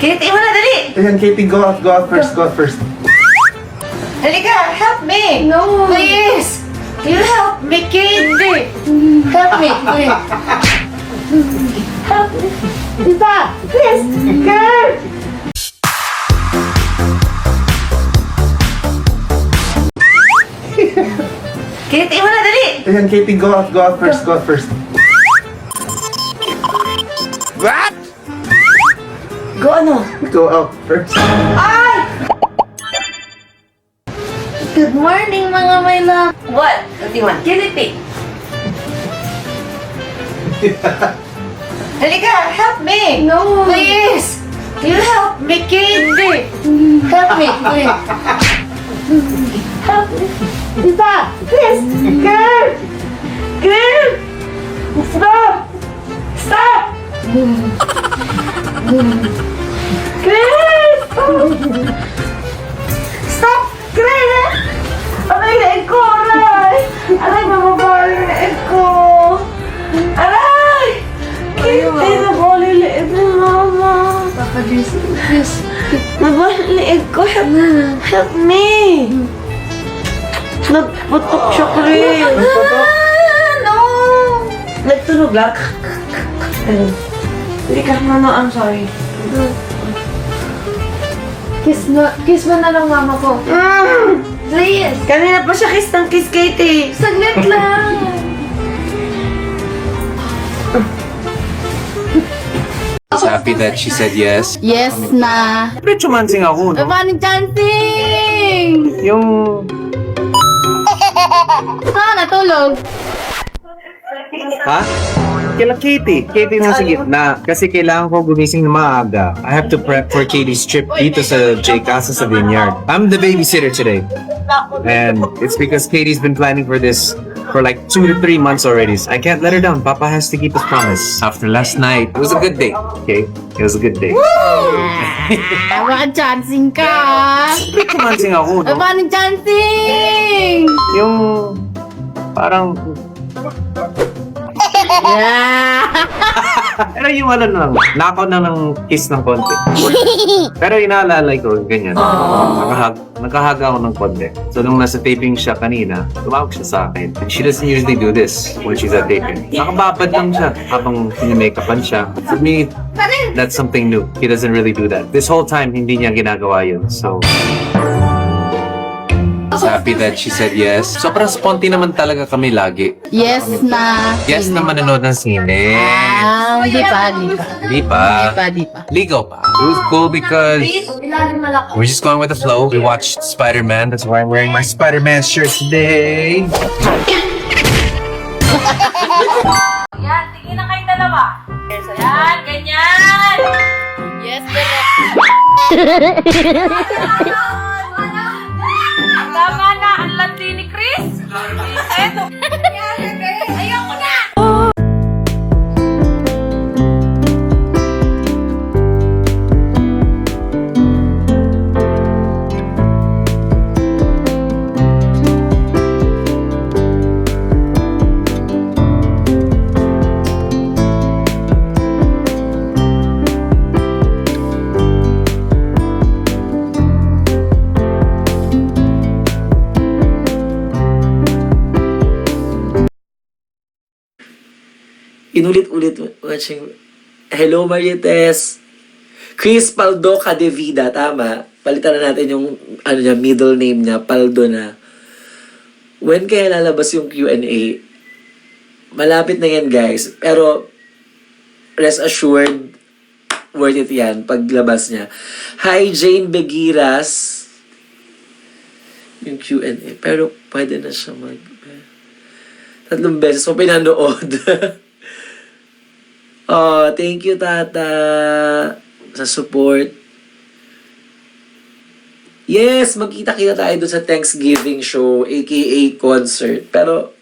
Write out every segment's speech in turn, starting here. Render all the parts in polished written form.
Katie, mo na, dali! Ayan, Katie, go out first. Halika, help me! No. Please! You help me, Katie! Help me, please! Help me! Isa! Please! Girl! Katie, mo na, dali! Ayan, Katie, go out first. What? Go ano? Go out first. Ay! Good morning, mga my love. What? What do you want? Katie! Halika, help me! No. Please! You help me, Katie! Help me, please! Help me! Isa! Please! Girl! Girl! Stop! Stop! Girl! Stop! Girl! Aray, leeg ko! Aray! Aray, mababa yung leeg ko! Aray! Hindi na ko leeg ni Mama. Please. Mababa yung leeg ko. Help me! Nagputok siya, Chris. No! Nagtunog lang. Hindi ka, Mama, I'm sorry. Kiss mo na lang mama ko. Please. Kanina pa siya kiss ng kiss, Katie. Saglit lang. Happy that she said yes. Yes na. Siyempre, chumansing ako, no? Paano chanting? Yung... Saan natulog? Ha? Kila Katie. Katie nasa gitna. Kasi kailangan ko gumising na maaga. I have to prep for Katie's trip dito sa J. Casa sa Vineyard. I'm the babysitter today. And it's because Katie's been planning for this for like 2 to 3 months already. So I can't let her down. Papa has to keep his promise. After last night, it was a good day. Okay? It was a good day. Baka chancing ka. Siyempre, chumansing ako, no? Paano chanting? Yung... Parang... Yeah. Pero yung ano lang, nakaw na ng kiss ng konti. Pero inaalala ko, ganyan. Nakahaga ako ng konti. So nung nasa taping siya kanina, tumawag siya sa akin. And she doesn't usually do this when she's at taping. Nakababad lang siya habang pinamake-upan siya. For me, that's something new. He doesn't really do that. This whole time, hindi niya ginagawa yun. So... Happy that she said yes. Sobrang sponty naman talaga kami lagi. Yes na. Yes na manonood ng sine. Di pa. Di pa. Ligaw pa. It was cool because we're just going with the flow. We watched Spider-Man. That's why I'm wearing my Spider-Man shirt today. Yan, tingin na kayong dalawa. Yan, ganyan. Yes, direct. Tama na, ang landi ni Chris. Eto. Ayoko na. Inulit-ulit watching. Hello, Marietes. Chris Paldo Cadevida, tama. Palitan na natin yung ano niya, middle name niya, Paldo na. When kaya lalabas yung Q&A? Malapit na yan, guys. Pero, rest assured, worth it yan paglabas niya. Hi, Jane Begiras. Yung Q&A. Pero, pwede na siya 3 beses mo pinanood. Oh, thank you, Tata, sa support. Yes, magkita-kita tayo doon sa Thanksgiving show, aka concert. Pero,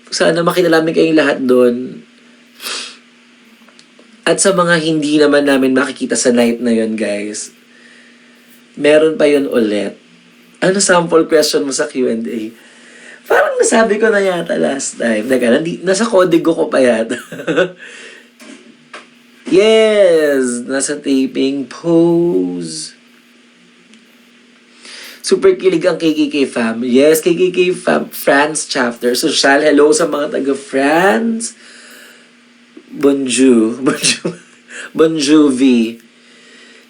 sana makita namin kayong lahat doon. At sa mga hindi naman namin makikita sa night na yon, guys, meron pa yon ulit. Ano sample question mo sa Q&A? Parang nasabi ko na yata last time. Nasa kodigo ko pa yata. Yes! Nasa taping pose. Super kilig ang KKK fam. Yes, KKK fam, France chapter. Social, hello sa mga taga-France. Bonjour. Bonjour. Bonjour.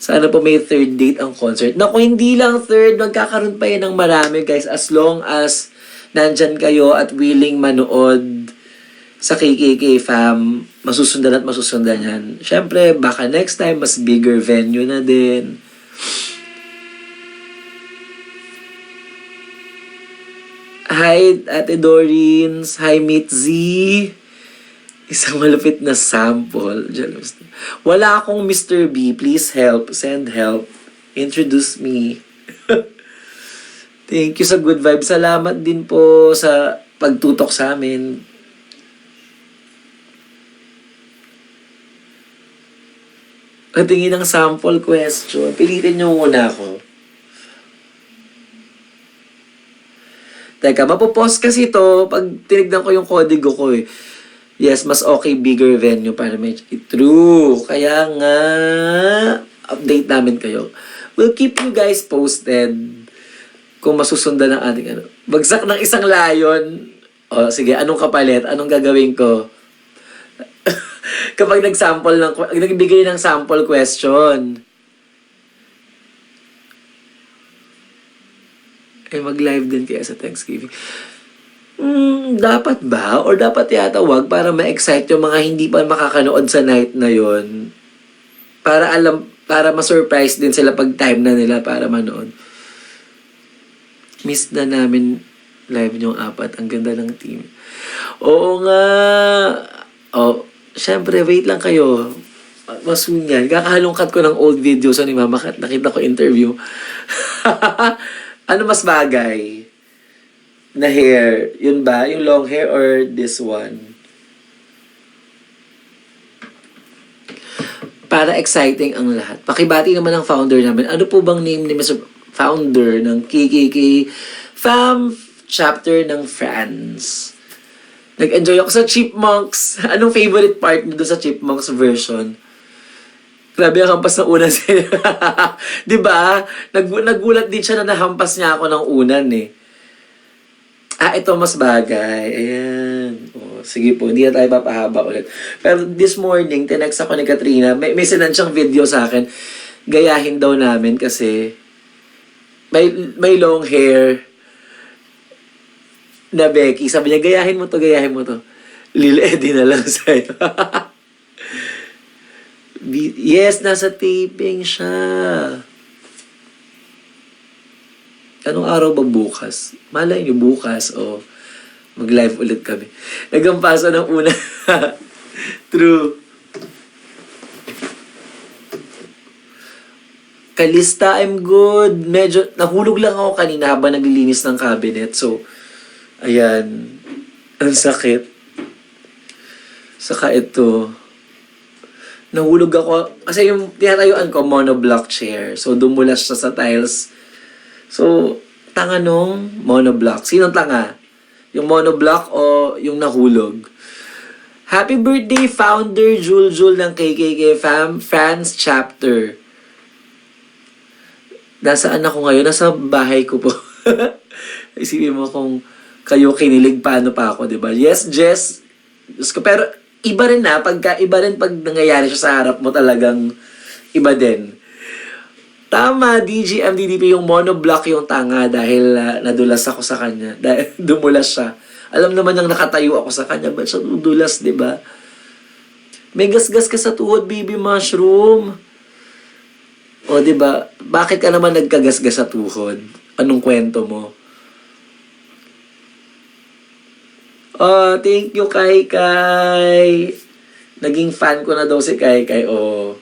Sana po may third date ang concert. Naku, hindi lang third. Magkakaroon pa yan ng marami, guys. As long as nandyan kayo at willing manood sa KKK fam, masusundan at masusundan yan. Siyempre, baka next time, mas bigger venue na din. Hi, Ate Dorins. Hi, Meet Z. Isang malupit na sample. Wala akong Mr. B. Please help. Send help. Introduce me. Thank you sa good vibe. Salamat din po sa pagtutok sa amin. Patingin ng sample question. Pilitin nyo muna ako. Teka, mapopost kasi ito pag tinignan ko yung kodigo ko eh. Yes, mas okay bigger venue para may true. Kaya nga, update namin kayo. We'll keep you guys posted kung masusundan ng ating ano. Bagsak ng isang layon. O, sige, anong kapalit? Anong gagawin ko? Kapag nagbigay ng sample question. Ay, mag-live din kaya sa Thanksgiving. Dapat ba? Or dapat yata wag para ma-excite yung mga hindi pa makakanood sa night na yon. Para ma-surprise din sila pag time na nila para manood. Miss na namin live niyong 4. Ang ganda ng team. Oo nga. Oh, syempre, wait lang kayo. Masun yan. Kakahalungkat ko ng old videos ni Mama Kat. Nakita ko interview. Ano mas bagay? Na hair. Yun ba? Yung long hair or this one? Para exciting ang lahat. Pakibati naman ang founder namin. Ano po bang name ni Mr. Founder ng KKK Fam Chapter ng France? Nag-enjoy ako sa Chipmunks. Anong favorite part nito sa Chipmunks version? Grabe ang hampas ng unan sila. Diba? Nagulat din siya na nahampas niya ako ng unan eh. Ito mas bagay. Ayan. O, sige po, hindi na tayo papahaba ulit. Pero this morning, tinext ako ni Katrina. May sinend siyang video sa akin. Gayahin daw namin kasi may long hair na Becky. Sabi niya, gayahin mo to. Lil Eddie na lang sa'yo. Yes, nasa taping siya. Anong araw ba bukas? Malay niyo bukas o mag-live ulit kami. Nagampasa ng una. True. Kalista, I'm good. Medyo nahulog lang ako kanina habang naglilinis ng cabinet. So, ayan. Ang sakit. Saka ito. Nahulog ako. Kasi yung tinatayuan ko, monoblock chair. So, dumulas siya sa tiles. So, tanga nung monoblock. Sinong tanga? Yung monoblock o yung nahulog? Happy birthday, founder Juljul ng KKK Fam France Chapter. Nasaan ako ngayon? Nasa bahay ko po. Isipin mo kung kayo kinilig, paano pa ako, diba? Yes, Jess. Pero iba rin pag nangyayari siya sa harap mo, talagang iba din. Tama, DGM, DDP, yung monoblock yung tanga dahil nadulas ako sa kanya. Dahil dumulas siya. Alam naman niyang nakatayo ako sa kanya, ba't siya dudulas, di ba? May gasgas ka sa tuhod, baby mushroom. O, di ba? Bakit ka naman nagkagasgas sa tuhod? Anong kwento mo? Oh, thank you, Kai. Naging fan ko na daw si Kai. Oh.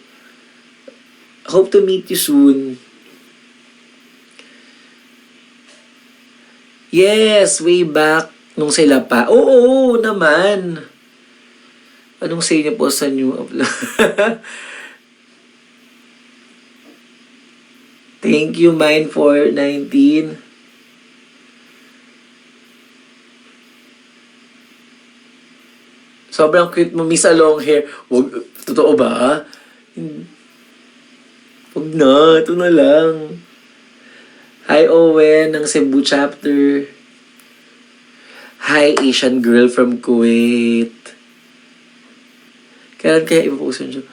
Hope to meet you soon. Yes, way back nung sila pa. Oo, naman. Anong say niyo po sa new upload? Thank you, Mine for 19. Sobrang cute mo, Miss long hair. Totoo ba? Huwag na, ito na lang. Hi Owen ng Cebu chapter. Hi Asian girl from Kuwait. Kailan kaya ipopost yun siya?